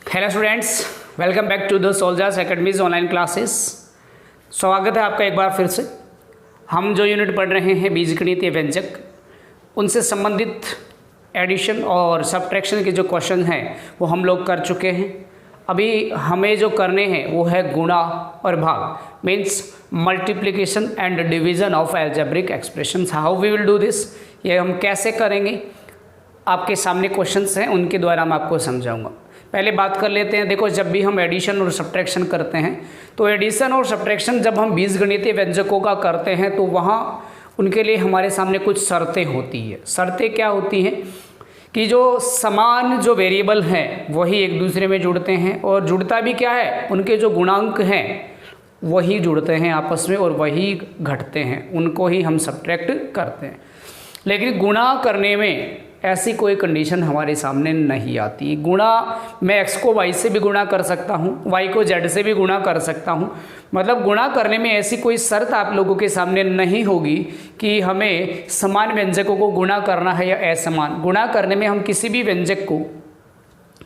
Hello students, welcome back to the soldiers academies online classes. स्वागत है आपका एक बार फिर से। हम जो यूनिट पढ़ रहे हैं बीजगणितीय व्यंजक, उनसे संबंधित एडिशन और सब्ट्रैक्शन के जो क्वेश्चन हैं वो हम लोग कर चुके हैं। अभी हमें जो करने हैं वो है गुणा और भाग, means multiplication and division of algebraic expressions. How we will do this, ये हम कैसे करेंगे, आपके सामने क्वेश्चंस हैं, उनके द्वारा मैं आपको समझाऊंगा। पहले बात कर लेते हैं। देखो, जब भी हम एडिशन और सब्ट्रैक्शन करते हैं तो एडिशन और सब्ट्रैक्शन जब हम बीजगणितीय व्यंजकों का करते हैं तो वहाँ उनके लिए हमारे सामने कुछ शर्तें होती है। शर्तें क्या होती हैं कि जो समान जो वेरिएबल हैं वही एक दूसरे में जुड़ते हैं, और जुड़ता भी क्या है, उनके जो गुणांक हैं वही जुड़ते हैं आपस में और वही घटते हैं, उनको ही हम सब्ट्रैक्ट करते हैं। लेकिन गुणा करने में ऐसी कोई कंडीशन हमारे सामने नहीं आती। गुणा मैं x को y से भी गुणा कर सकता हूँ, y को z से भी गुणा कर सकता हूँ। मतलब गुणा करने में ऐसी कोई शर्त आप लोगों के सामने नहीं होगी कि हमें समान व्यंजकों को गुणा करना है या असमान। गुणा करने में हम किसी भी व्यंजक को,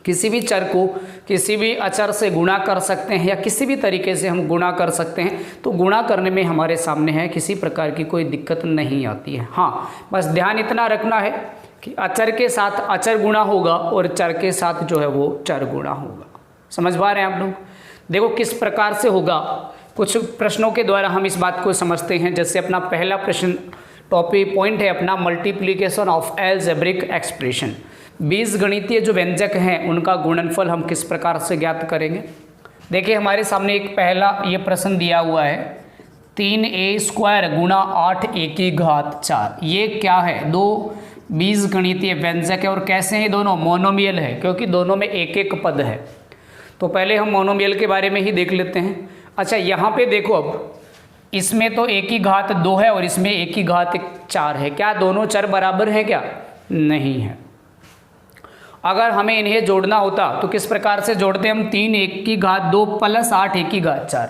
किसी भी चर को किसी भी अचर से गुणा कर सकते हैं या किसी भी तरीके से हम गुणा कर सकते हैं। तो गुणा करने में हमारे सामने है किसी प्रकार की कोई दिक्कत नहीं आती है। हाँ, बस ध्यान इतना रखना है कि अचर के साथ अचर गुणा होगा और चर के साथ जो है वो चर गुणा होगा। समझ पा रहे हैं आप लोग? देखो किस प्रकार से होगा, कुछ प्रश्नों के द्वारा हम इस बात को समझते हैं। जैसे अपना पहला प्रश्न टॉपिक पॉइंट है अपना मल्टीप्लिकेशन ऑफ एल्जेब्रिक एक्सप्रेशन। बीजगणितीय जो व्यंजक हैं उनका गुणनफल हम किस प्रकार से ज्ञात करेंगे। देखिए हमारे सामने एक पहला ये प्रश्न दिया हुआ है, 3a² गुणा 8a की घात 4। ये क्या है? दो बीजगणितीय व्यंजक है और कैसे हैं दोनों? मोनोमियल है, क्योंकि दोनों में एक एक पद है। तो पहले हम मोनोमियल के बारे में ही देख लेते हैं। अच्छा, यहाँ पे देखो, अब इसमें तो एक ही घात 2 है और इसमें एक ही घात 4 है। क्या दोनों चर बराबर हैं? क्या नहीं है। अगर हमें इन्हें जोड़ना होता तो किस प्रकार से जोड़ते हम? 3 1 की घात 2 प्लस 8 1 की घात 4।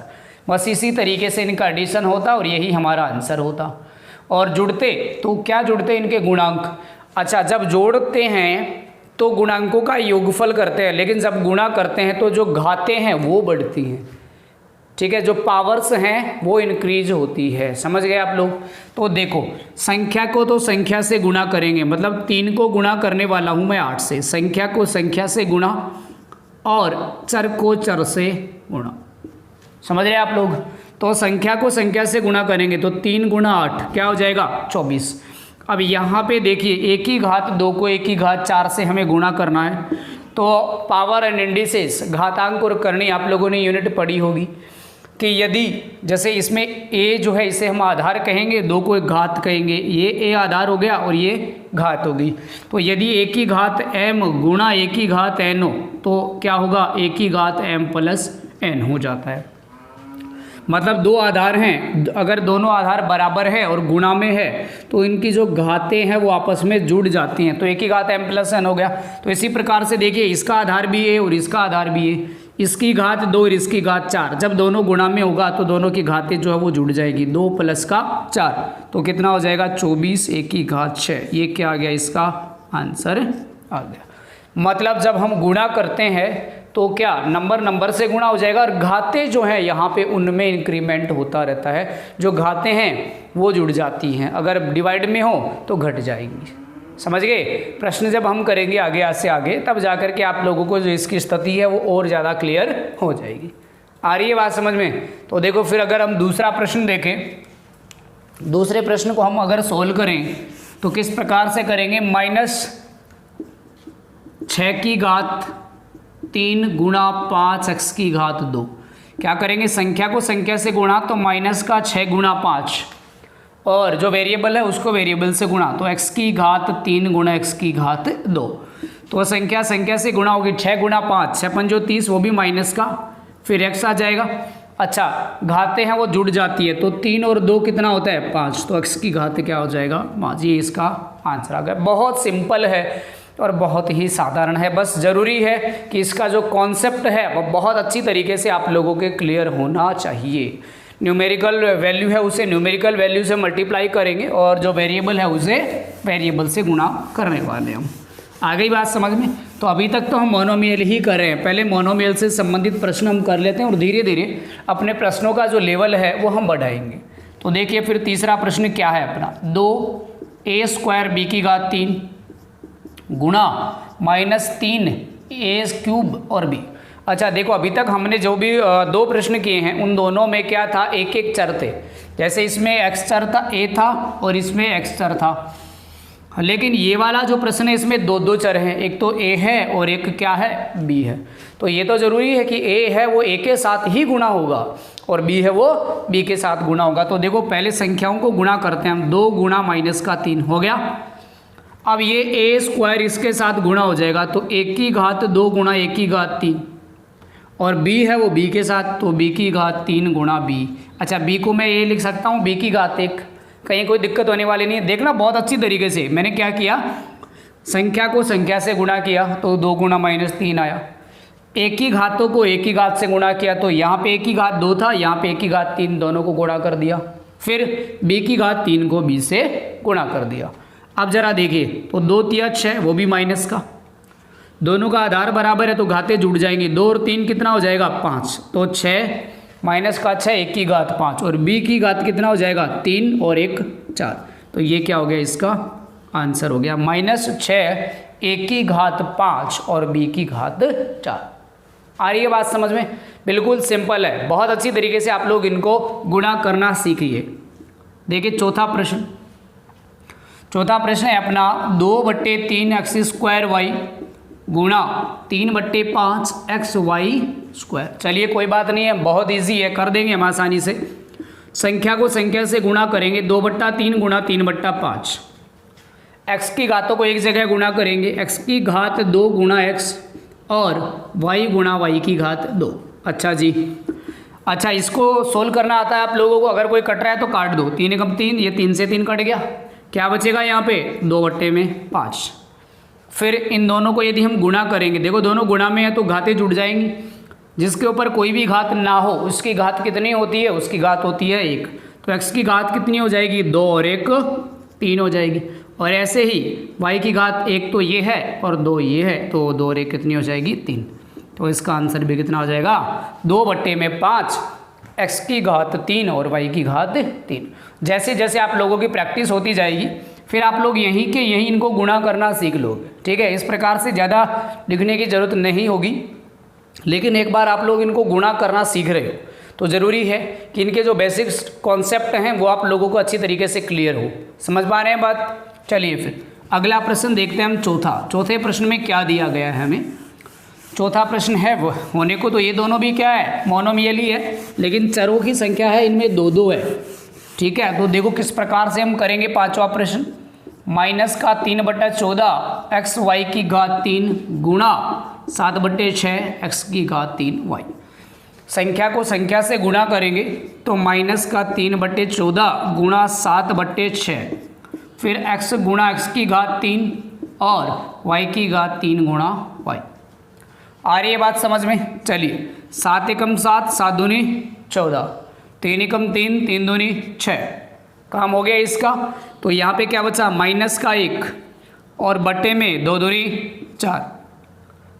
बस इसी तरीके से इनका एडिशन होता और यही हमारा आंसर होता। और जुड़ते तो क्या जुड़ते? इनके गुणांक। अच्छा, जब जोड़ते हैं तो गुणांकों का योगफल करते हैं, लेकिन जब गुणा करते हैं तो जो घातें हैं वो बढ़ती हैं। ठीक है, जो पावर्स हैं वो इंक्रीज होती है। समझ गए आप लोग? तो देखो, संख्या को तो संख्या से गुणा करेंगे, मतलब 3 को गुणा करने वाला हूँ मैं 8 से। संख्या को संख्या से गुणा और चर को चर से गुणा। समझ रहे आप लोग? तो संख्या को संख्या से गुणा करेंगे तो 3 गुणा 8 क्या हो जाएगा? 24। अब यहाँ पे देखिए, एक ही घात 2 को एक ही घात 4 से हमें गुणा करना है। तो पावर एंड इंडिसेस, घातांक और करनी, आप लोगों ने यूनिट पढ़ी होगी कि यदि जैसे इसमें a जो है इसे हम आधार कहेंगे, 2 को एक घात कहेंगे, ये a आधार हो गया और ये घात हो गई। तो यदि एक ही घात m गुणा एक ही घात n हो तो क्या होगा? एक ही घात m प्लस n हो जाता है। मतलब दो आधार हैं, अगर दोनों आधार बराबर है और गुणा में है तो इनकी जो घातें हैं वो आपस में जुड़ जाती हैं, तो एक ही घात m प्लस n हो गया। तो इसी प्रकार से देखिए, इसका आधार भी है और इसका आधार भी है, इसकी घात 2 और इसकी घात 4। जब दोनों गुणा में होगा तो दोनों की घातें जो है वो जुड़ जाएगी। 2 प्लस का 4 तो कितना हो जाएगा? 24 एक की घात 6। ये क्या आ गया? इसका आंसर आ गया। मतलब जब हम गुणा करते हैं तो क्या नंबर से गुणा हो जाएगा और घातें जो हैं यहाँ पे उनमें इंक्रीमेंट होता रहता है। जो घातें हैं वो जुड़ जाती हैं, अगर डिवाइड में हो तो घट जाएंगी। समझ गए? प्रश्न जब हम करेंगे आगे से आगे तब जाकर के आप लोगों को जो इसकी स्थिति है वो और ज़्यादा क्लियर हो जाएगी। आ रही है बात समझ में? तो देखो फिर अगर हम दूसरा प्रश्न देखें, दूसरे प्रश्न को हम अगर सोल्व करें तो किस प्रकार से करेंगे? -6 की घात 3 गुणा 5x की घात 2। क्या करेंगे? संख्या को संख्या से गुणा, तो माइनस का 6 गुणा 5 और जो वेरिएबल है उसको वेरिएबल से गुणा, तो x की घात 3 गुणा x की घात 2। तो संख्या संख्या से गुणा होगी, 6 गुणा 5 6 जो 30, वो भी माइनस का, फिर x आ जाएगा। अच्छा, घातें हैं वो जुड़ जाती है, तो 3 और 2 कितना होता है? 5, तो x की घात क्या हो जाएगा? 5। ये इसका आंसर आ गया। बहुत सिंपल है और बहुत ही साधारण है। बस ज़रूरी है कि इसका जो कॉन्सेप्ट है वो बहुत अच्छी तरीके से आप लोगों के क्लियर होना चाहिए। न्यूमेरिकल वैल्यू है उसे न्यूमेरिकल वैल्यू से मल्टीप्लाई करेंगे और जो वेरिएबल है उसे वेरिएबल से गुणा करने वाले हम। आ गई बात समझ में। तो अभी तक तो हम मोनोमियल ही कर रहे हैं, पहले मोनोमियल से संबंधित प्रश्न हम कर लेते हैं और धीरे धीरे अपने प्रश्नों का जो लेवल है वो हम बढ़ाएंगे। तो देखिए फिर तीसरा प्रश्न क्या है अपना, 2a² b की घात 3 गुणा -3a³ और b। अच्छा देखो अभी तक हमने जो भी दो प्रश्न किए हैं उन दोनों में क्या था, एक एक चर थे। जैसे इसमें x चर था, a था, और इसमें x चर था। लेकिन ये वाला जो प्रश्न है इसमें दो दो चर हैं, एक तो a है और एक क्या है, b है। तो ये तो ज़रूरी है कि a है वो a के साथ ही गुणा होगा और b है वो b के साथ गुणा होगा। तो देखो पहले संख्याओं को गुणा करते हैं हम, 2 गुणा -3 हो गया। अब ये a² इसके साथ गुणा हो जाएगा तो 1 की घात 2 गुणा 1 की घात 3, और b है वो b के साथ, तो b की घात 3 गुणा b। अच्छा b को मैं ये लिख सकता हूँ b की घात 1, कहीं कोई दिक्कत होने वाली नहीं है। देखना बहुत अच्छी तरीके से मैंने क्या किया, संख्या को संख्या से गुणा किया तो 2 गुणा -3 आया। एक की घातों को एक की घात से गुणा किया तो यहाँ पे एक की घात 2 था, यहाँ पे एक की घात 3, दोनों को गुणा कर दिया। फिर b की घात 3 को b से गुणा कर दिया। अब जरा देखिए तो 2 तिया 6, वो भी माइनस का, दोनों का आधार बराबर है तो घातें जुड़ जाएंगी। 2 और 3 कितना हो जाएगा, 5, तो 6 माइनस का 6 1 की घात 5, और b की घात कितना हो जाएगा, 3 और 1 4। तो ये क्या हो गया, इसका आंसर हो गया -6 1 की घात 5 और b की घात 4। आ रही है बात समझ में, बिल्कुल सिंपल है, बहुत अच्छी तरीके से आप लोग इनको गुणा करना सीखिए। देखिए चौथा प्रश्न है अपना 2/3x² y गुणा 3/5 xy²। चलिए कोई बात नहीं है, बहुत इजी है, कर देंगे हम आसानी से। संख्या को संख्या से गुणा करेंगे, 2/3 गुणा 3/5, x की घातों को एक जगह गुणा करेंगे, x की घात 2 गुणा x और y गुणा y की घात 2। अच्छा जी, अच्छा इसको सोल्व करना आता है आप लोगों को, अगर कोई कट रहा है तो काट दो, 3 एकम 3, ये 3 से 3 कट गया, क्या बचेगा यहाँ पे 2/5। फिर इन दोनों को यदि हम गुणा करेंगे, देखो दोनों गुणा में है तो घातें जुड़ जाएंगी, जिसके ऊपर कोई भी घात ना हो उसकी घात कितनी होती है, उसकी घात होती है 1। तो x की घात कितनी हो जाएगी, 2 और 1 3 हो जाएगी। और ऐसे ही y की घात 1 तो ये है और 2 ये है, तो 2 और 1 कितनी हो जाएगी, 3। तो इसका आंसर भी कितना हो जाएगा, 2/5 x की घात 3 और y की घात 3। जैसे जैसे आप लोगों की प्रैक्टिस होती जाएगी फिर आप लोग यहीं के यहीं इनको गुणा करना सीख लोगे, ठीक है। इस प्रकार से ज़्यादा लिखने की ज़रूरत नहीं होगी, लेकिन एक बार आप लोग इनको गुणा करना सीख रहे हो तो ज़रूरी है कि इनके जो बेसिक कॉन्सेप्ट हैं वो आप लोगों को अच्छी तरीके से क्लियर हो। समझ पा रहे हैं बात। चलिए फिर अगला प्रश्न देखते हैं हम, चौथे प्रश्न में क्या दिया गया है हमें। चौथा प्रश्न है वो होने को तो ये दोनों भी क्या है, मोनोमियल ही है, लेकिन चरों की संख्या है इनमें 2 है, ठीक है। तो देखो किस प्रकार से हम करेंगे पांचवा प्रश्न, -3/14 xy की घात 3 गुणा 7/6 x की घात 3 y। संख्या को संख्या से गुणा करेंगे तो -3/14 गुणा 7/6, फिर x गुणा x की घात 3 और y की घात 3 गुणा y। आ रही है बात समझ में। चलिए 7 एकम 7, 7 दूनी 14, 3 एकम 3, 3 दूनी 6, काम हो गया इसका। तो यहाँ पे क्या बचा, -1 और बट्टे में 2 दूनी 4,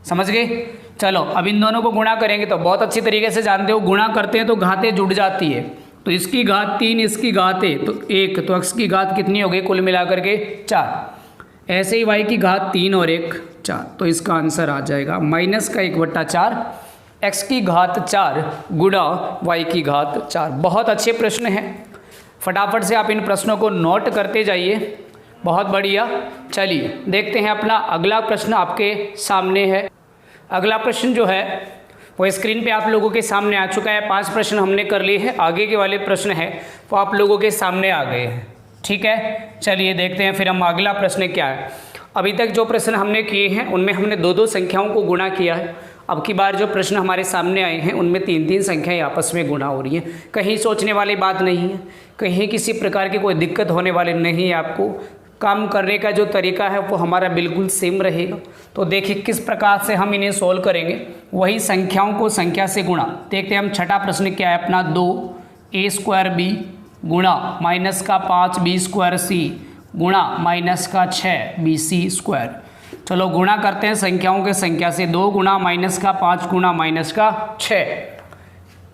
समझ गए। चलो अब इन दोनों को गुणा करेंगे तो बहुत अच्छी तरीके से जानते हो, गुणा करते हैं तो घातें जुड़ जाती है। तो इसकी घात 3, इसकी घात है तो 1, तो x की घात कितनी हो गई कुल मिलाकर के 4। ऐसे ही y की घात 3 और 1 4, तो इसका आंसर आ जाएगा -1/4 x की घात 4 गुणा y की घात 4। बहुत अच्छे प्रश्न हैं, फटाफट से आप इन प्रश्नों को नोट करते जाइए, बहुत बढ़िया। चलिए देखते हैं अपना अगला प्रश्न आपके सामने है। अगला प्रश्न जो है वो स्क्रीन पे आप लोगों के सामने आ चुका है। 5 प्रश्न हमने कर लिए हैं, आगे के वाले प्रश्न है वो आप लोगों के सामने आ गए हैं, ठीक है। चलिए देखते हैं फिर हम अगला प्रश्न क्या है। अभी तक जो प्रश्न हमने किए हैं उनमें हमने 2 संख्याओं को गुणा किया है। अब की बार जो प्रश्न हमारे सामने आए हैं उनमें 3 संख्याएं आपस में गुणा हो रही हैं। कहीं सोचने वाली बात नहीं है, कहीं किसी प्रकार की कोई दिक्कत होने वाली नहीं है। आपको काम करने का जो तरीका है वो हमारा बिल्कुल सेम रहेगा। तो देखिए किस प्रकार से हम इन्हें सोल्व करेंगे, वही संख्याओं को संख्या से गुणा। देखते हैं हम छठा प्रश्न क्या है अपना, 2a² b गुणा -5b² c गुणा -6 bc²। चलो गुणा करते हैं संख्याओं के संख्या से। 2 गुणा माइनस का 5 गुणा माइनस का 6।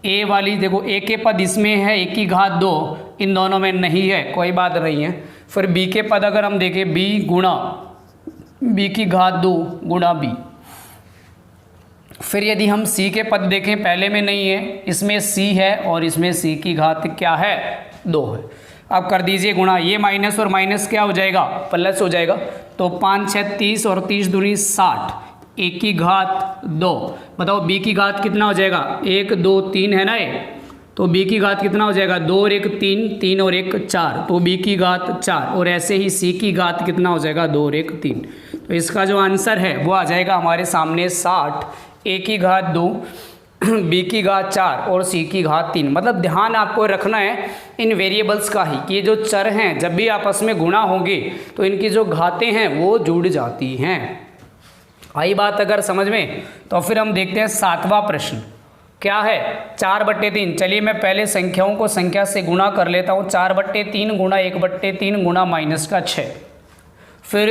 ए वाली देखो ए के पद इसमें है 1 की घात 2, इन दोनों में नहीं है, कोई बात नहीं है। फिर बी के पद अगर हम देखें बी गुणा बी की घात 2 गुणा बी। फिर यदि हम सी के पद देखें, पहले में नहीं है, इसमें सी है और इसमें सी की घात क्या है 2 है। अब कर दीजिए गुणा, ये माइनस और माइनस क्या हो जाएगा प्लस हो जाएगा। तो 5 6 30 और 30 दूनी 60, 1 की घात 2। बताओ बी की घात कितना हो जाएगा 1 2 3 है ना ये, तो बी की घात कितना हो जाएगा 2 और 1 3, 3 और 1 4, तो बी की घात 4। और ऐसे ही सी की घात कितना हो जाएगा 2 और 1 3। तो इसका जो आंसर है वो आ जाएगा हमारे सामने 60, ए की घात 2, बी की घात 4 और सी की घात 3। मतलब ध्यान आपको रखना है इन वेरिएबल्स का ही कि ये जो चर हैं जब भी आपस में गुणा होंगे तो इनकी जो घातें हैं वो जुड़ जाती हैं। आई बात अगर समझ में, तो फिर हम देखते हैं 7वां प्रश्न क्या है 4/3। चलिए मैं पहले संख्याओं को संख्या से गुणा कर लेता हूँ। 4/3 गुणा 1/3 गुणा माइनस का 6। फिर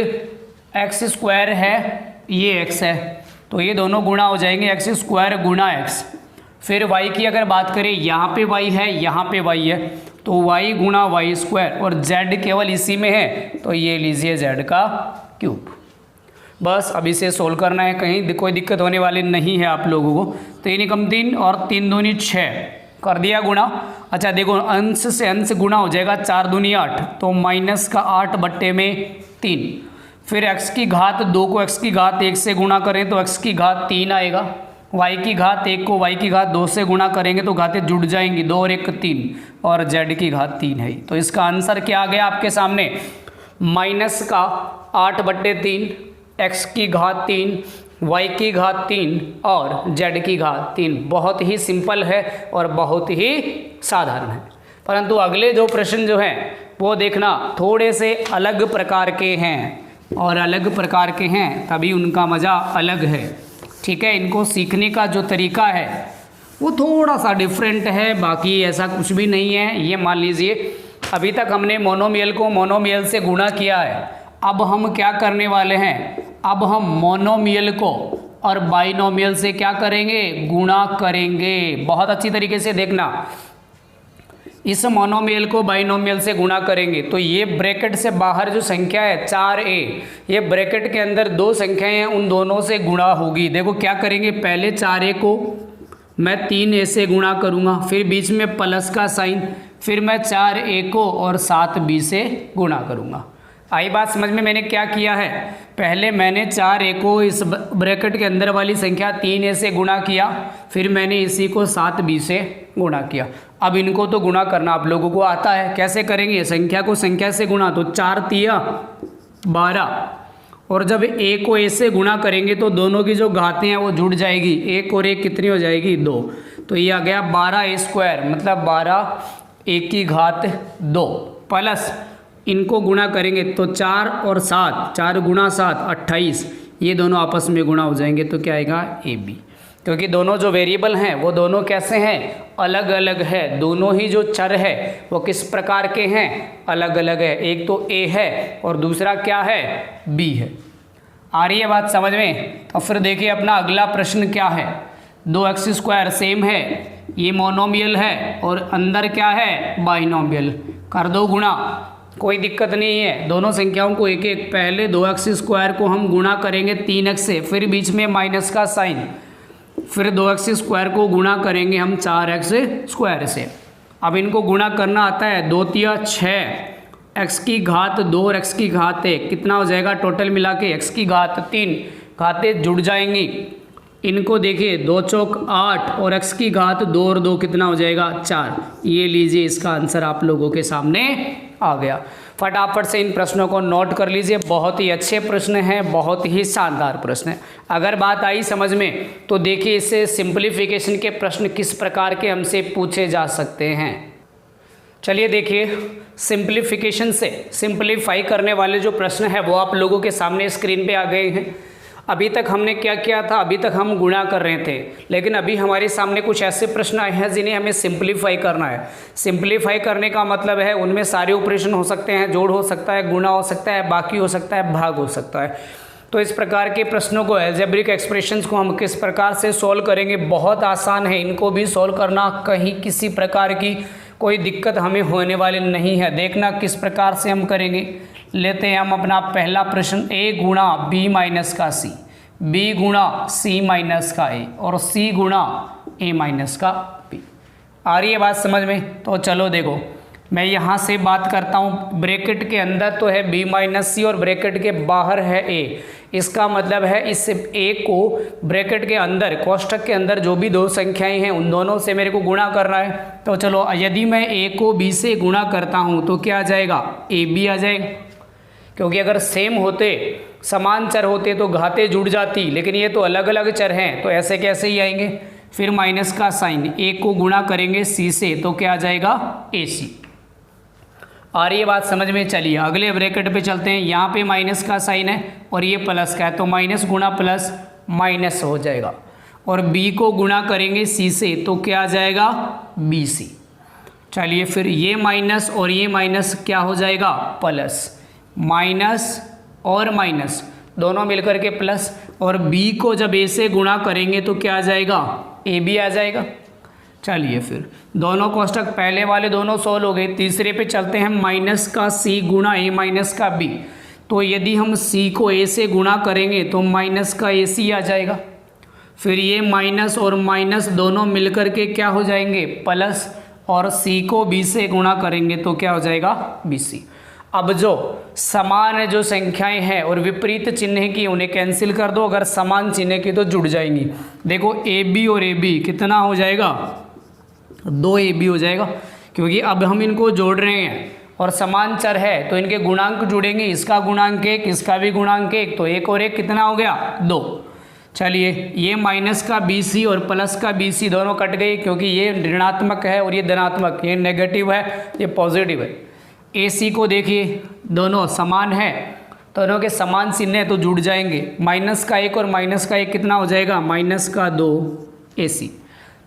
एक्स स्क्वायर है, ये एक्स है, तो ये दोनों गुणा हो जाएंगे, एक्स स्क्वायर गुणा एक्स। फिर वाई की अगर बात करें, यहाँ पे वाई है यहाँ पे वाई है, तो वाई गुणा वाई स्क्वायर। और जेड केवल इसी में है, तो ये लीजिए जेड का क्यूब। बस अब इसे सोल्व करना है, कहीं कोई दिक्कत होने वाली नहीं है आप लोगों को। 3 एकम 3 और 3 दूनी 6, कर दिया गुणा। अच्छा देखो अंश से अंश गुणा हो जाएगा, 4 दूनी 8, तो माइनस का 8/3। फिर x की घात 2 को x की घात 1 से गुणा करें तो x की घात 3 आएगा। y की घात 1 को y की घात 2 से गुणा करेंगे तो घातें जुड़ जाएंगी, 2 और 1 3, और z की घात 3 है। तो इसका आंसर क्या आ गया आपके सामने, माइनस का 8/3, x की घात 3, y की घात 3 और z की घात 3। बहुत ही सिंपल है और बहुत ही साधारण है। परंतु अगले 2 प्रश्न जो हैं वो देखना थोड़े से अलग प्रकार के हैं, और अलग प्रकार के हैं तभी उनका मज़ा अलग है। ठीक है, इनको सीखने का जो तरीका है वो थोड़ा सा डिफरेंट है, बाकी ऐसा कुछ भी नहीं है। ये मान लीजिए अभी तक हमने मोनोमियल को मोनोमियल से गुणा किया है, अब हम क्या करने वाले हैं, अब हम मोनोमियल को और बाइनोमियल से क्या करेंगे, गुणा करेंगे। बहुत अच्छी तरीके से देखना, इस मोनोमियल को बाइनोमियल से गुणा करेंगे तो ये ब्रैकेट से बाहर जो संख्या है 4a, ये ब्रैकेट के अंदर 2 संख्याएं हैं, उन दोनों से गुणा होगी। देखो क्या करेंगे, पहले 4a को मैं 3a से गुणा करूँगा, फिर बीच में प्लस का साइन, फिर मैं 4a को और 7b से गुणा करूँगा। आई बात समझ में, मैंने क्या किया है, पहले मैंने 4a को इस ब्रैकेट के अंदर वाली संख्या 3a से गुणा किया, फिर मैंने इसी को 7b से गुणा किया। अब इनको तो गुणा करना आप लोगों को आता है, कैसे करेंगे, संख्या को संख्या से गुणा, तो 4 तिया 12, और जब a को a से गुणा करेंगे तो दोनों की जो घातें हैं वो जुड़ जाएगी, 1 और 1 कितनी हो जाएगी 2, तो ये आ गया 12a स्क्वायर, मतलब 12 1 की घात 2 प्लस इनको गुणा करेंगे तो 4 और 7, 4 गुणा 7 28, ये दोनों आपस में गुणा हो जाएंगे तो क्या आएगा AB। क्योंकि दोनों जो वेरिएबल हैं वो दोनों कैसे हैं, अलग अलग है। दोनों ही जो चर है वो किस प्रकार के हैं, अलग अलग है। एक तो A है और दूसरा क्या है B है। आ रही है बात समझ में। तो फिर देखिए अपना अगला प्रश्न क्या है, 2x स्क्वायर सेम है, ये मोनोमियल है और अंदर क्या है बाइनोमियल, कर दो गुणा, कोई दिक्कत नहीं है। दोनों संख्याओं को एक एक, पहले 2x स्क्वायर को हम गुणा करेंगे 3x से, फिर बीच में माइनस का साइन, फिर 2x स्क्वायर को गुणा करेंगे हम 4x स्क्वायर से। अब इनको गुणा करना आता है, 2 तिया 6, x की घात 2 और x की घात 1, कितना हो जाएगा टोटल मिला के x की घात 3, घातें जुड़ जाएंगी। इनको देखिए 2 चौक 8 और x की घात 2 और 2 कितना हो जाएगा 4। ये लीजिए इसका आंसर आप लोगों के सामने आ गया। फटाफट से इन प्रश्नों को नोट कर लीजिए, बहुत ही अच्छे प्रश्न हैं, बहुत ही शानदार प्रश्न है। अगर बात आई समझ में तो देखिए इससे सिंप्लीफिकेशन के प्रश्न किस प्रकार के हमसे पूछे जा सकते हैं। चलिए देखिए सिंप्लीफिकेशन से सिंप्लीफाई करने वाले जो प्रश्न है वो आप लोगों के सामने स्क्रीन पे आ गए हैं। अभी तक हमने क्या किया था, अभी तक हम गुणा कर रहे थे, लेकिन अभी हमारे सामने कुछ ऐसे प्रश्न आए हैं जिन्हें हमें सिंप्लीफाई करना है। सिंप्लीफाई करने का मतलब है उनमें सारे ऑपरेशन हो सकते हैं, जोड़ हो सकता है, गुणा हो सकता है, बाकी हो सकता है, भाग हो सकता है। तो इस प्रकार के प्रश्नों को, अलजेब्रिक एक्सप्रेशंस को हम किस प्रकार से सॉल्व करेंगे, बहुत आसान है इनको भी सॉल्व करना, कहीं किसी प्रकार की कोई दिक्कत हमें होने वाली नहीं है। देखना किस प्रकार से हम करेंगे। लेते हैं हम अपना पहला प्रश्न, a गुणा b माइनस का c, b गुणा c माइनस का a और c गुणा a माइनस का b। आ रही है बात समझ में? तो चलो देखो, मैं यहाँ से बात करता हूँ, ब्रैकेट के अंदर तो है b माइनस सी और ब्रैकेट के बाहर है a। इसका मतलब है इस a को ब्रैकेट के अंदर, कोष्ठक के अंदर जो भी दो संख्याएं हैं उन दोनों से मेरे को गुणा करना है। तो चलो, यदि मैं a को b से गुणा करता हूँ तो क्या आ जाएगा, ab आ जाएगा। क्योंकि अगर सेम होते, समान चर होते तो घातें जुड़ जाती, लेकिन ये तो अलग अलग चर हैं, तो ऐसे कैसे ही आएंगे। फिर माइनस का साइन, a को गुणा करेंगे c से तो क्या आ जाएगा, ac। आ रही है बात समझ में? चलिए अगले ब्रैकेट पे चलते हैं। यहाँ पे माइनस का साइन है और ये प्लस का है, तो माइनस गुणा प्लस माइनस हो जाएगा। और b को गुणा करेंगे c से तो क्या आ जाएगा, bc। चलिए फिर ये माइनस और ये माइनस क्या हो जाएगा, प्लस, माइनस और माइनस दोनों मिलकर के प्लस, और b को जब a से गुणा करेंगे तो क्या आ जाएगा, ab आ जाएगा। चलिए फिर दोनों कोष्ठक पहले वाले दोनों सॉल्व हो गए। तीसरे पे चलते हैं, माइनस का c गुणा a माइनस का b। तो यदि हम c को a से गुणा करेंगे तो माइनस का ac आ जाएगा। फिर ये माइनस और माइनस दोनों मिलकर के क्या हो जाएंगे, प्लस, और c को b से गुणा करेंगे तो क्या हो जाएगा, bc। अब जो समान जो संख्याएं हैं और विपरीत चिन्ह की उन्हें कैंसिल कर दो, अगर समान चिन्ह की तो जुड़ जाएंगी। देखो ab और ab कितना हो जाएगा, 2ab हो जाएगा, क्योंकि अब हम इनको जोड़ रहे हैं और समान चर है तो इनके गुणांक जुड़ेंगे, इसका गुणांक 1, इसका भी गुणांक 1, तो 1 और 1 कितना हो गया, 2। चलिए ये माइनस का bc और प्लस का bc दोनों कट गए, क्योंकि ये ऋणात्मक है और ये धनात्मक, ये नेगेटिव है, ये पॉजिटिव है। ac को देखिए, दोनों समान है, दोनों के समान चिन्ह है तो जुड़ जाएंगे। माइनस का 1 और माइनस का 1 कितना हो जाएगा, माइनस का 2 ac।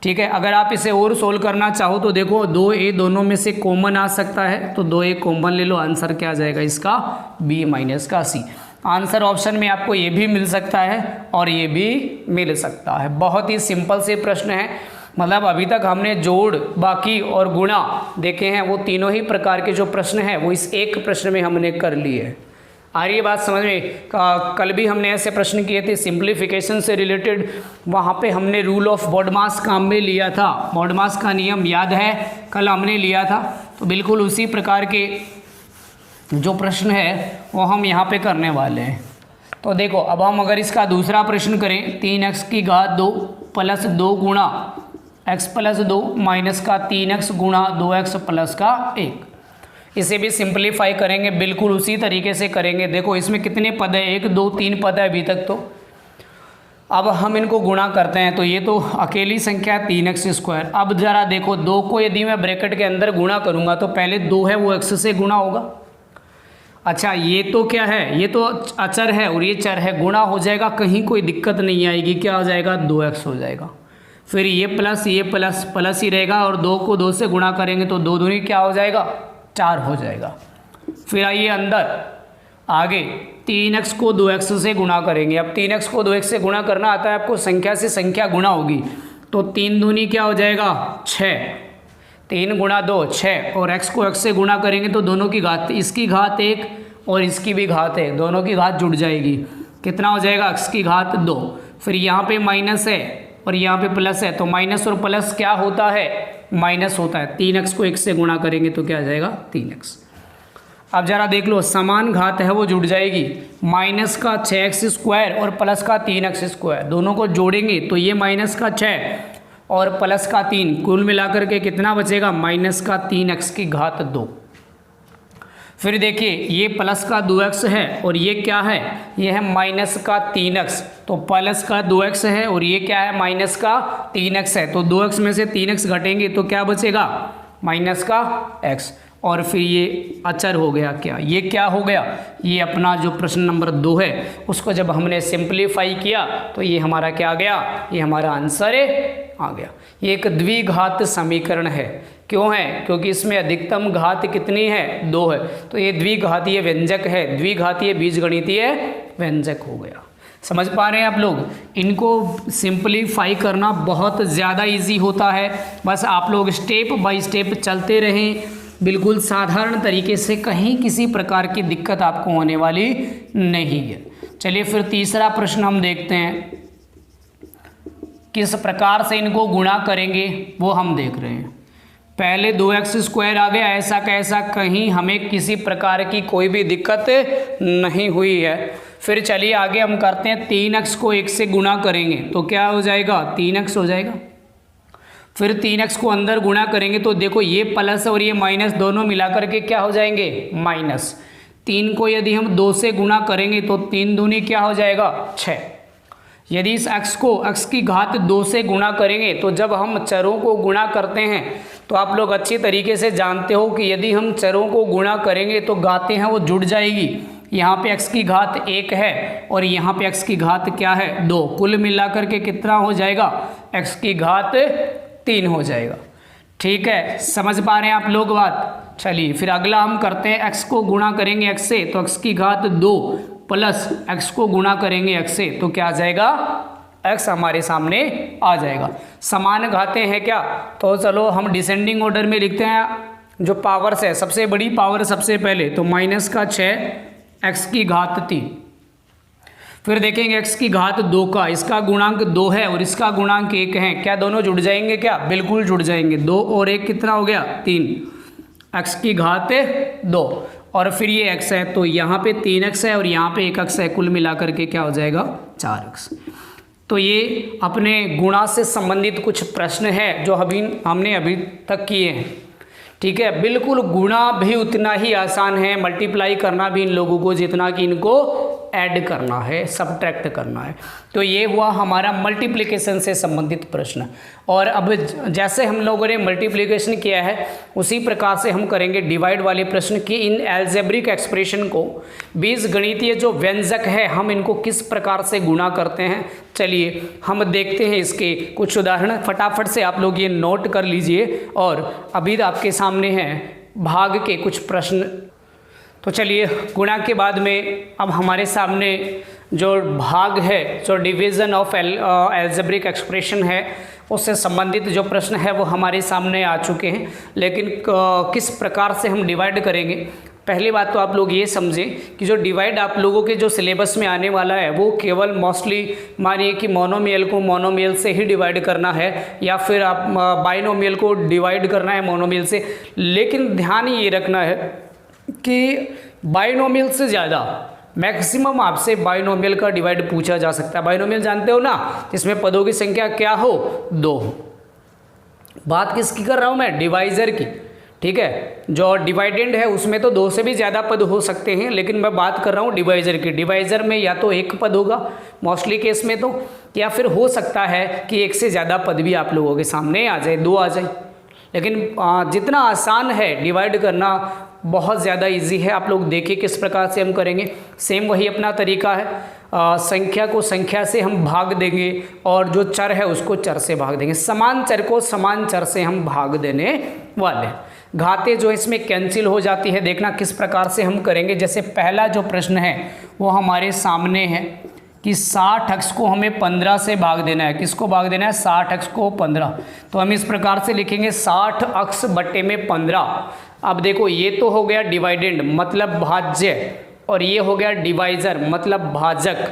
ठीक है, अगर आप इसे और सोल्व करना चाहो तो देखो 2a दोनों में से कॉमन आ सकता है, तो 2a कॉमन ले लो, आंसर क्या आ जाएगा इसका, b माइनस का c। आंसर ऑप्शन में आपको ये भी मिल सकता है और ये भी मिल सकता है। बहुत ही सिंपल से प्रश्न है, मतलब अभी तक हमने जोड़, बाकी और गुणा देखे हैं, वो तीनों ही प्रकार के जो प्रश्न हैं वो इस एक प्रश्न में हमने कर लिए हैं। आ रही है बात समझ में? कल भी हमने ऐसे प्रश्न किए थे सिंप्लीफिकेशन से रिलेटेड, वहाँ पे हमने रूल ऑफ बॉडमास काम में लिया था, बॉडमास का नियम याद है, कल हमने लिया था। तो बिल्कुल उसी प्रकार के जो प्रश्न है वो हम यहाँ पे करने वाले हैं। तो देखो, अब हम अगर इसका दूसरा प्रश्न करें, 3x की घात 2 प्लस 2 गुणा x प्लस 2 माइनस का 3x गुणा 2x प्लस का 1, इसे भी सिंप्लीफाई करेंगे, बिल्कुल उसी तरीके से करेंगे। देखो इसमें कितने पद है, 1 2 3 पद है अभी तक। तो अब हम इनको गुणा करते हैं, तो ये तो अकेली संख्या है 3x²। अब ज़रा देखो, 2 को यदि मैं ब्रैकेट के अंदर गुणा करूँगा तो पहले 2 है वो x से गुणा होगा। अच्छा, ये तो क्या है, ये तो अचर है और ये चर है, गुणा हो जाएगा, कहीं कोई दिक्कत नहीं आएगी। क्या हो जाएगा, 2x हो जाएगा। फिर ये प्लस प्लस ही रहेगा, और 2 को 2 से गुणा करेंगे तो 2 दूनी क्या हो जाएगा, 4 हो जाएगा। फिर आइए अंदर आगे, 3x को 2x से गुणा करेंगे। अब 3x को 2x से गुणा करना आता है आपको, संख्या से संख्या गुणा होगी, तो 3 दूनी क्या हो जाएगा, 6, 3 गुणा 2 6, और x को x से गुणा करेंगे तो दोनों की घात, इसकी घात 1 और इसकी भी घात 1, दोनों की घात जुड़ जाएगी। कितना हो जाएगा, x की घात 2। फिर यहाँ पे माइनस है और यहाँ पे प्लस है, तो माइनस और प्लस क्या होता है, माइनस होता है। 3x को 1 से गुणा करेंगे तो क्या आ जाएगा, 3x। अब जरा देख लो, समान घात है वो जुड़ जाएगी, माइनस का 6x² और प्लस का 3x², दोनों को जोड़ेंगे तो ये माइनस का 6 और प्लस का 3, कुल मिलाकर के कितना बचेगा, माइनस का 3x की घात 2। फिर देखिए, ये प्लस का 2x है और ये क्या है, ये है माइनस का 3x, तो प्लस का 2x है और ये क्या है, माइनस का 3x है, तो 2x में से 3x घटेंगे तो क्या बचेगा, माइनस का x। और फिर ये अचर हो गया क्या, ये क्या हो गया, ये अपना जो प्रश्न नंबर 2 है उसको जब हमने सिंप्लीफाई किया तो ये हमारा क्या आ गया, ये हमारा आंसर आ गया। ये एक द्विघात समीकरण है। क्यों है? क्योंकि इसमें अधिकतम घात कितनी है, 2 है, तो ये द्विघातीय व्यंजक है, द्विघातीय बीजगणितीय व्यंजक हो गया। समझ पा रहे हैं आप लोग? इनको सिंप्लीफाई करना बहुत ज़्यादा इजी होता है, बस आप लोग स्टेप बाय स्टेप चलते रहें, बिल्कुल साधारण तरीके से, कहीं किसी प्रकार की दिक्कत आपको होने वाली नहीं है। चलिए फिर तीसरा प्रश्न हम देखते हैं, किस प्रकार से इनको गुणा करेंगे वो हम देख रहे हैं। पहले 2x² आ गया, ऐसा कैसा, कहीं हमें किसी प्रकार की कोई भी दिक्कत नहीं हुई है। फिर चलिए आगे हम करते हैं, 3x को 1 से गुणा करेंगे तो क्या हो जाएगा, 3x हो जाएगा। फिर 3x को अंदर गुणा करेंगे तो देखो ये प्लस और ये माइनस दोनों मिलाकर के क्या हो जाएंगे, माइनस। 3 को यदि हम 2 से गुणा करेंगे तो 3 दूनी क्या हो जाएगा, 6। यदि इस x को x की घात 2 से गुणा करेंगे तो जब हम चरों को गुणा करते हैं तो आप लोग अच्छी तरीके से जानते हो कि यदि हम चरों को गुणा करेंगे तो घातें हैं वो जुड़ जाएगी। यहाँ पे x की घात 1 है और यहाँ पे x की घात क्या है, 2, कुल मिलाकर के कितना हो जाएगा, x की घात 3 हो जाएगा। ठीक है, समझ पा रहे हैं आप लोग बात? चलिए फिर अगला हम करते हैं, x को गुणा करेंगे x से तो x की घात 2 प्लस x को गुणा करेंगे x से तो क्या आ जाएगा, x हमारे सामने आ जाएगा। समान घातें हैं क्या, तो चलो हम डिसेंडिंग ऑर्डर में लिखते हैं। जो पावर्स है, सबसे बड़ी पावर सबसे पहले तो -6 x की घात 3, फिर देखेंगे x की घात 2 का, इसका गुणांक 2 है और इसका गुणांक 1 है, क्या दोनों जुड़ जाएंगे, क्या बिल्कुल जुड़ जाएंगे। 2 और 1 कितना हो गया, 3, x की घात 2 और फिर ये x है तो यहाँ पे 3x है और यहाँ पे 1x है, कुल मिलाकर के क्या हो जाएगा, 4x। तो ये अपने गुणा से संबंधित कुछ प्रश्न है जो हमने अभी तक किए हैं। ठीक है, बिल्कुल गुणा भी उतना ही आसान है, मल्टीप्लाई करना भी इन लोगों को जितना कि इनको ऐड करना है, सब्ट्रैक्ट करना है। तो ये हुआ हमारा मल्टीप्लिकेशन से संबंधित प्रश्न। और अब जैसे हम लोगों ने मल्टीप्लिकेशन किया है उसी प्रकार से हम करेंगे डिवाइड वाले प्रश्न की। इन एल्जेब्रिक एक्सप्रेशन को, बीजगणितीय जो व्यंजक है, हम इनको किस प्रकार से गुणा करते हैं, चलिए हम देखते हैं इसके कुछ उदाहरण। फटाफट से आप लोग ये नोट कर लीजिए और अभी आपके सामने हैं भाग के कुछ प्रश्न। तो चलिए गुणा के बाद में अब हमारे सामने जो भाग है, जो डिवीज़न ऑफ एल्जेब्रिक एक्सप्रेशन है, उससे संबंधित जो प्रश्न है वो हमारे सामने आ चुके हैं। लेकिन किस प्रकार से हम डिवाइड करेंगे, पहली बात तो आप लोग ये समझें कि जो डिवाइड आप लोगों के जो सिलेबस में आने वाला है वो केवल मोस्टली मानिए कि मोनोमियल को मोनोमियल से ही डिवाइड करना है या फिर आप बाइनोमियल को डिवाइड करना है मोनोमियल से। लेकिन ध्यान ये रखना है कि बाइनोमियल से ज़्यादा मैक्सिमम आपसे बाइनोमियल का डिवाइड पूछा जा सकता है। बाइनोमियल जानते हो ना, इसमें पदों की संख्या क्या हो, 2 हो। बात किसकी कर रहा हूँ मैं, डिवाइज़र की। ठीक है, जो डिवाइडेंड है उसमें तो 2 से भी ज़्यादा पद हो सकते हैं, लेकिन मैं बात कर रहा हूँ डिवाइज़र की। डिवाइज़र में या तो 1 पद होगा मोस्टली केस में तो, या फिर हो सकता है कि 1 से ज़्यादा पद भी आप लोगों के सामने आ जाए, 2 आ जाए। लेकिन जितना आसान है डिवाइड करना बहुत ज़्यादा इजी है। आप लोग देखिए किस प्रकार से हम करेंगे। सेम वही अपना तरीका है, संख्या को संख्या से हम भाग देंगे और जो चर है उसको चर से भाग देंगे। समान चर को समान चर से हम भाग देने वाले हैं। घातें जो इसमें कैंसिल हो जाती है, देखना किस प्रकार से हम करेंगे। जैसे पहला जो प्रश्न है वो हमारे सामने है कि 60x को हमें 15 से भाग देना है। किसको भाग देना है, 60x को 15। तो हम इस प्रकार से लिखेंगे 60x बटे में 15। अब देखो ये तो हो गया डिवाइडेंड मतलब भाज्य, और ये हो गया डिवाइज़र मतलब भाजक।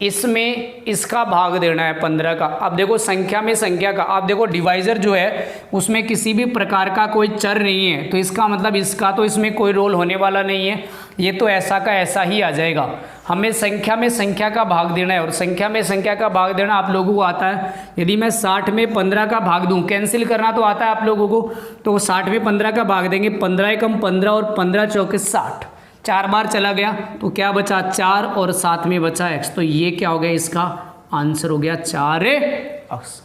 इसमें इसका भाग देना है 15 का। अब देखो संख्या में संख्या का, अब देखो डिवाइज़र जो है उसमें किसी भी प्रकार का कोई चर नहीं है, तो इसका मतलब इसका तो इसमें कोई रोल होने वाला नहीं है, ये तो ऐसा का ऐसा ही आ जाएगा। हमें संख्या में संख्या का भाग देना है, और संख्या में संख्या का भाग देना आप लोगों को आता है। यदि मैं 60 में 15 का भाग दूं, कैंसिल करना तो आता है आप लोगों को, तो 60 में 15 का भाग देंगे, 15 एकम 15 और 15 चौके 60, 4 बार चला गया तो क्या बचा, 4 और 7 में बचा x। तो ये क्या हो गया, इसका आंसर हो गया 4x।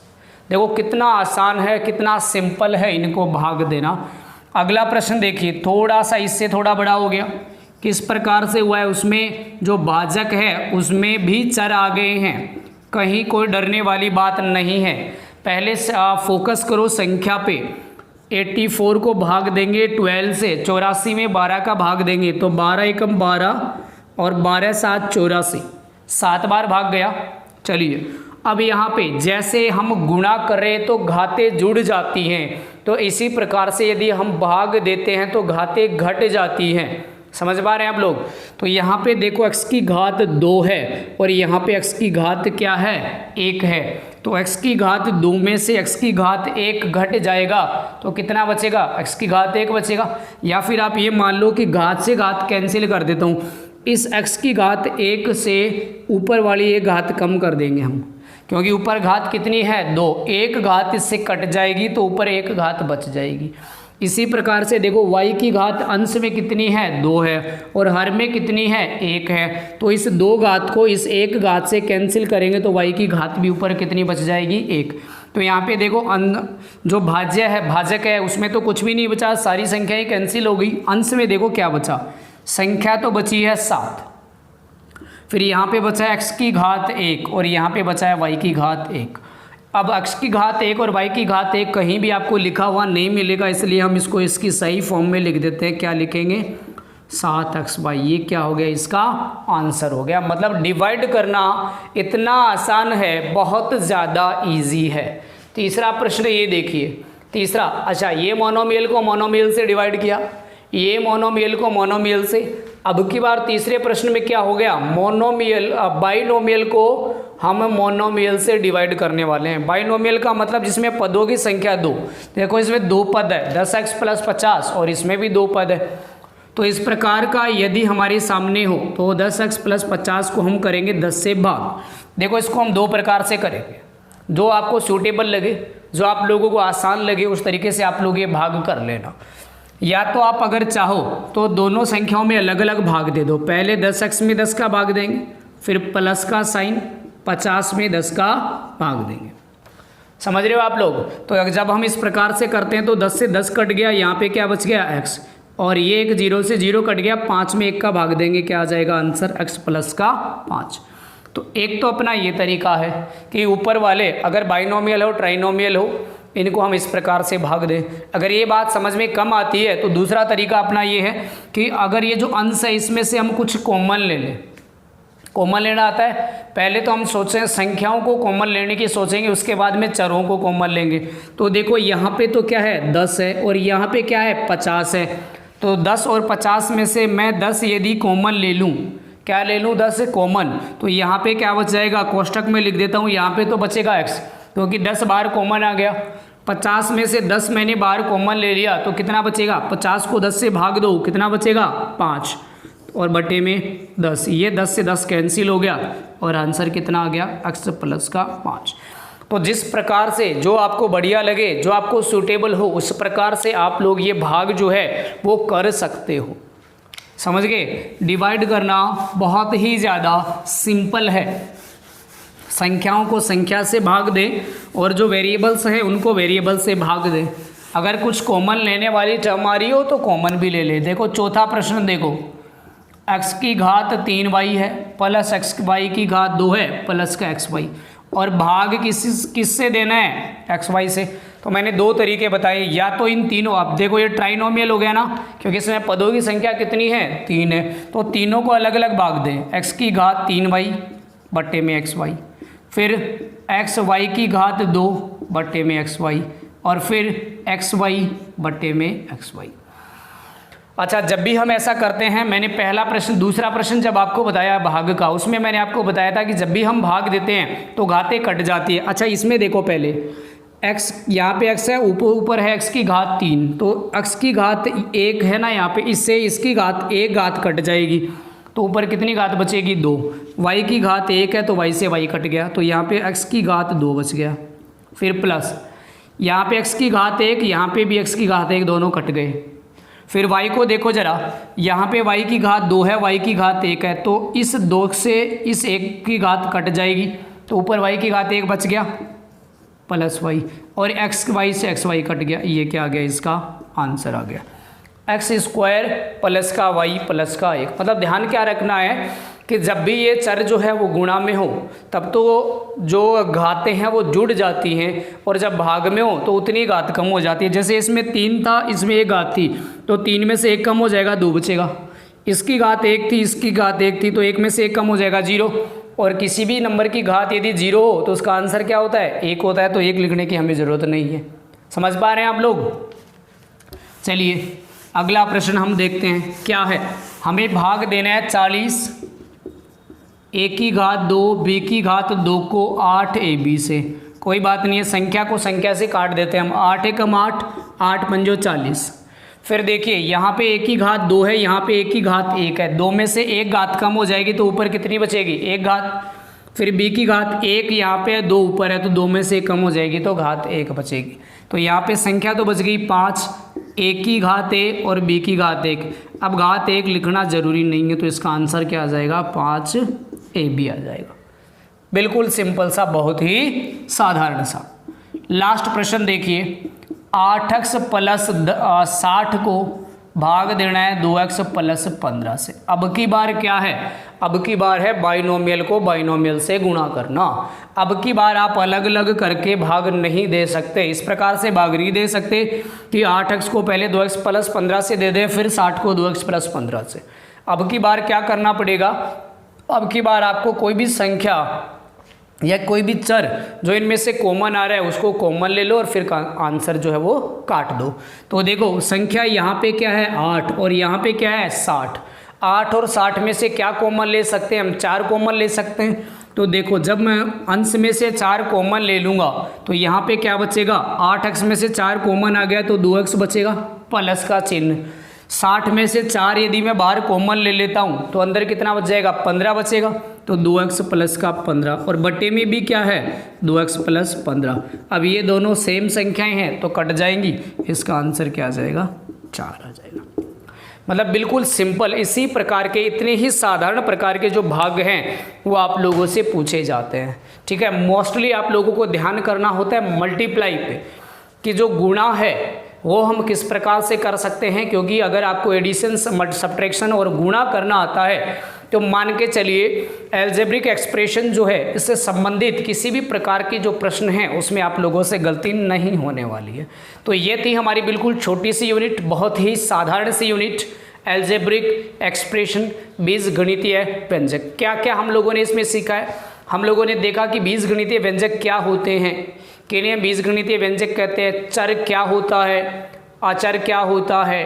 देखो कितना आसान है, कितना सिंपल है इनको भाग देना। अगला प्रश्न देखिए, थोड़ा सा इससे थोड़ा बड़ा हो गया। किस प्रकार से हुआ है, उसमें जो भाजक है उसमें भी चर आ गए हैं, कहीं कोई डरने वाली बात नहीं है। पहले फोकस करो संख्या पे। 84 को भाग देंगे 12 से, 84 में 12 का भाग देंगे तो 12 एकम 12 और 12 7 84, 7 बार भाग गया। चलिए अब यहाँ पे जैसे हम गुणा कर रहे तो घातें जुड़ जाती हैं, तो इसी प्रकार से यदि हम भाग देते हैं तो घातें घट जाती हैं। समझ पा रहे हैं आप लोग? तो यहाँ पे देखो x की घात 2 है और यहाँ पे x की घात क्या है, 1 है। तो x की घात 2 में से x की घात 1 घट जाएगा तो कितना बचेगा, x की घात 1 बचेगा। या फिर आप ये मान लो कि घात से घात कैंसिल कर देता हूँ, इस x की घात 1 से ऊपर वाली एक घात कम कर देंगे हम, क्योंकि ऊपर घात कितनी है, 2, एक घात इससे कट जाएगी तो ऊपर एक घात बच जाएगी। इसी प्रकार से देखो y की घात अंश में कितनी है, 2 है और हर में कितनी है, 1 है। तो इस 2 घात को इस 1 घात से कैंसिल करेंगे तो y की घात भी ऊपर कितनी बच जाएगी, 1। तो यहाँ पे देखो जो भाज्य है, भाजक है, उसमें तो कुछ भी नहीं बचा, सारी संख्याएं कैंसिल हो गई। अंश में देखो क्या बचा, संख्या तो बची है 7, फिर यहाँ पे बचा है x की घात 1 और यहाँ पे बचा है y की घात 1। अब x की घात 1 और y की घात 1 कहीं भी आपको लिखा हुआ नहीं मिलेगा, इसलिए हम इसको इसकी सही फॉर्म में लिख देते हैं। क्या लिखेंगे, 7xy। ये क्या हो गया, इसका आंसर हो गया। मतलब डिवाइड करना इतना आसान है, बहुत ज़्यादा इजी है। तीसरा प्रश्न ये देखिए, तीसरा, अच्छा ये मोनोमियल को मोनोमियल से डिवाइड किया, ये मोनोमियल को मोनोमियल से। अब की बार तीसरे प्रश्न में क्या हो गया, मोनोमियल बाइनोमियल को हम मोनोमियल से डिवाइड करने वाले हैं। बाइनोमियल का मतलब जिसमें पदों की संख्या 2। देखो इसमें 2 पद है, 10x + 50 और इसमें भी 2 पद है। तो इस प्रकार का यदि हमारे सामने हो तो 10x + 50 को हम करेंगे 10 से भाग। देखो इसको हम 2 प्रकार से करेंगे, जो आपको सूटेबल लगे, जो आप लोगों को आसान लगे, उस तरीके से आप लोग ये भाग कर लेना। या तो आप अगर चाहो तो दोनों संख्याओं में अलग अलग भाग दे दो। पहले 10x में 10 का भाग देंगे, फिर प्लस का साइन, 50 में 10 का भाग देंगे। समझ रहे हो आप लोग? तो जब हम इस प्रकार से करते हैं तो 10 से 10 कट गया, यहाँ पे क्या बच गया, x, और ये एक 0 से 0 कट गया, 5 में 1 का भाग देंगे, क्या आ जाएगा आंसर, x + का 5। तो एक तो अपना ये तरीका है कि ऊपर वाले अगर बाइनोमियल हो, ट्राइनोमियल हो, इनको हम इस प्रकार से भाग दें। अगर ये बात समझ में कम आती है तो दूसरा तरीका अपना ये है कि अगर ये जो अंश है इसमें से हम कुछ कॉमन ले लें। कॉमन लेना आता है, पहले तो हम सोचें संख्याओं को कॉमन लेने की सोचेंगे, उसके बाद में चरों को कॉमन लेंगे। तो देखो यहाँ पे तो क्या है, 10 है और यहाँ पे क्या है, 50 है। तो 10 और 50 में से मैं 10 यदि कॉमन ले लूँ, क्या ले लूँ, 10 कॉमन, तो यहाँ पे क्या बच जाएगा, कोष्टक में लिख देता हूँ, यहाँ पे तो बचेगा x, क्योंकि 10 बार कॉमन आ गया। 50 में से 10 मैंने बाहर कॉमन ले लिया तो कितना बचेगा, 50 को 10 से भाग दो, कितना बचेगा, 5 और बटे में 10। ये 10 से 10 कैंसिल हो गया और आंसर कितना आ गया, x + का 5। तो जिस प्रकार से जो आपको बढ़िया लगे, जो आपको सूटेबल हो, उस प्रकार से आप लोग ये भाग जो है वो कर सकते हो। समझ गए? डिवाइड करना बहुत ही ज़्यादा सिंपल है। संख्याओं को संख्या से भाग दें और जो वेरिएबल्स हैं उनको वेरिएबल से भाग दें। अगर कुछ कॉमन लेने वाली टर्म आ रही हो तो कॉमन भी ले ले। देखो चौथा प्रश्न देखो, x की घात 3y है प्लस y की घात 2 है प्लस का xy, और भाग किससे देना है, xy से। तो मैंने 2 तरीके बताए, या तो इन तीनों, आप देखो ये ट्राइनोमियल हो गया ना, क्योंकि इसमें पदों की संख्या कितनी है, 3 है, तो तीनों को अलग अलग भाग दें। x की घात 3y बट्टे में xy, फिर xy की घात 2 बट्टे में xy, और फिर xy बट्टे में xy। अच्छा, जब भी हम ऐसा करते हैं, मैंने पहला प्रश्न, दूसरा प्रश्न जब आपको बताया भाग का, उसमें मैंने आपको बताया था कि जब भी हम भाग देते हैं तो घातें कट जाती है। अच्छा, इसमें देखो पहले x, यहाँ पे x है, ऊपर है x की घात 3, तो x की घात 1 है ना यहाँ पे, इससे इसकी घात 1 घात कट जाएगी, तो ऊपर कितनी घात बचेगी, 2। y की घात 1 है तो y से y कट गया, तो यहाँ पे x की घात 2 बच गया। फिर प्लस यहाँ पे x की घात 1, यहाँ पे भी x की घात 1, दोनों कट गए। फिर y को देखो जरा, यहाँ पे y की घात 2 है, y की घात 1 है, तो इस 2 से इस 1 की घात कट जाएगी, तो ऊपर y की घात 1 बच गया। प्लस वाई, और एक्स वाई से एक्स वाई कट गया, ये क्या आ गया, इसका आंसर आ गया एक्स स्क्वायर प्लस का वाई प्लस का 1। मतलब ध्यान क्या रखना है कि जब भी ये चर जो है वो गुणा में हो तब तो जो घातें हैं वो जुड़ जाती हैं, और जब भाग में हो तो उतनी घात कम हो जाती है। जैसे इसमें 3 था, इसमें 1 घात थी, तो 3 में से 1 कम हो जाएगा, 2 बचेगा। इसकी घात 1 थी, इसकी घात 1 थी, तो 1 में से 1 कम हो जाएगा, 0। और किसी भी नंबर की घात यदि 0 हो तो उसका आंसर क्या होता है, 1 होता है। तो 1 लिखने की हमें ज़रूरत नहीं है। समझ पा रहे हैं आप लोग? चलिए अगला प्रश्न हम देखते हैं क्या है। हमें भाग देना है 40 a की घात 2 b की घात 2 को 8 ab से। कोई बात नहीं है, संख्या को संख्या से काट देते हैं हम। 8 एकम 8, 8 पंजो 40। फिर देखिए यहाँ पे a की घात 2 है, यहाँ पे a की घात 1 है, 2 में से 1 घात कम हो जाएगी तो ऊपर कितनी बचेगी, 1 घात। फिर b की घात 1 यहाँ पे 2 ऊपर है, तो 2 में से 1 कम हो जाएगी तो घात 1 बचेगी। तो यहाँ पे संख्या तो बच गई 5, a की घात 1 और b की घात 1। अब घात 1 लिखना ज़रूरी नहीं है, तो इसका आंसर क्या आ जाएगा, 5 ab आ जाएगा। बिल्कुल सिंपल सा, बहुत ही साधारण सा। लास्ट प्रश्न देखिए, 8x प्लस 60 को भाग देना है 2x प्लस 15 से। अब की बार क्या है, अब की बार है बाइनोमियल को बाइनोमियल से गुणा करना। अब की बार आप अलग अलग करके भाग नहीं दे सकते, इस प्रकार से भाग नहीं दे सकते कि 8x को पहले 2x प्लस 15 से दे दें, फिर 60 को 2x प्लस 15 से। अब की बार क्या करना पड़ेगा, अब की बार आपको कोई भी संख्या या कोई भी चर जो इनमें से कॉमन आ रहा है उसको कॉमन ले लो और फिर आंसर जो है वो काट दो। तो देखो संख्या यहाँ पे क्या है 8 और यहाँ पे क्या है 60। 8 और 60 में से क्या कॉमन ले सकते हैं हम, 4 कॉमन ले सकते हैं। तो देखो जब मैं अंश में से 4 कॉमन ले लूँगा तो यहाँ पे क्या बचेगा, 8x में से 4 कॉमन आ गया तो 2x बचेगा प्लस का चिन्ह। 60 में से 4 यदि मैं बाहर कॉमन ले लेता हूँ तो अंदर कितना बच जाएगा, 15 बचेगा, तो 2x प्लस का 15, और बटे में भी क्या है 2x प्लस 15। अब ये दोनों सेम संख्याएं हैं तो कट जाएंगी, इसका आंसर क्या आ जाएगा, 4 आ जाएगा। मतलब बिल्कुल सिंपल। इसी प्रकार के इतने ही साधारण प्रकार के जो भाग हैं वो आप लोगों से पूछे जाते हैं। ठीक है, मोस्टली आप लोगों को ध्यान करना होता है मल्टीप्लाई पे, कि जो गुणा है वो हम किस प्रकार से कर सकते हैं, क्योंकि अगर आपको एडिशन, सब्ट्रैक्शन और गुणा करना आता है तो मान के चलिए एल्जेब्रिक एक्सप्रेशन जो है इससे संबंधित किसी भी प्रकार की जो प्रश्न हैं उसमें आप लोगों से गलती नहीं होने वाली है। तो ये थी हमारी बिल्कुल छोटी सी यूनिट, बहुत ही साधारण सी यूनिट, एल्जेब्रिक एक्सप्रेशन, बीजगणितीय व्यंजक। क्या क्या हम लोगों ने इसमें सीखा है, हम लोगों ने देखा कि बीजगणितीय व्यंजक क्या होते हैं, किन्हें हम बीजगणितीय व्यंजक कहते हैं, चर क्या होता है, अचर क्या होता है,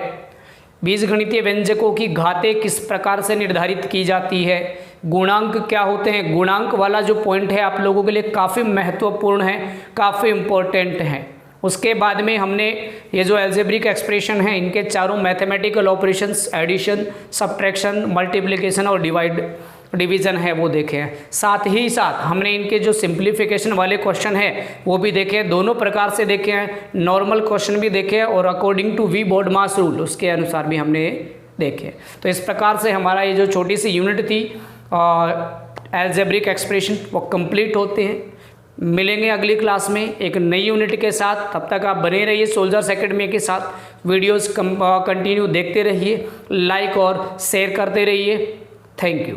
बीजगणितीय व्यंजकों की घातें किस प्रकार से निर्धारित की जाती है, गुणांक क्या होते हैं। गुणांक वाला जो पॉइंट है आप लोगों के लिए काफ़ी महत्वपूर्ण है, काफ़ी इम्पोर्टेंट है। उसके बाद में हमने ये जो एल्जेब्रिक एक्सप्रेशन है इनके चारों mathematical operations, addition, subtraction, multiplication और डिवीज़न है वो देखे हैं। साथ ही साथ हमने इनके जो सिंप्लीफिकेशन वाले क्वेश्चन है वो भी देखे हैं, दोनों प्रकार से देखे हैं, नॉर्मल क्वेश्चन भी देखे हैं और according to we BODMAS rule उसके अनुसार भी हमने देखे। तो इस प्रकार से हमारा ये जो छोटी सी यूनिट थी एल्जेब्रिक एक्सप्रेशन वो कंप्लीट होते हैं। मिलेंगे अगली क्लास में एक नई यूनिट के साथ, तब तक आप बने रहिए सोल्जर्स एकेडमी के साथ। वीडियोस कंटिन्यू देखते रहिए, लाइक और शेयर करते रहिए। Thank you.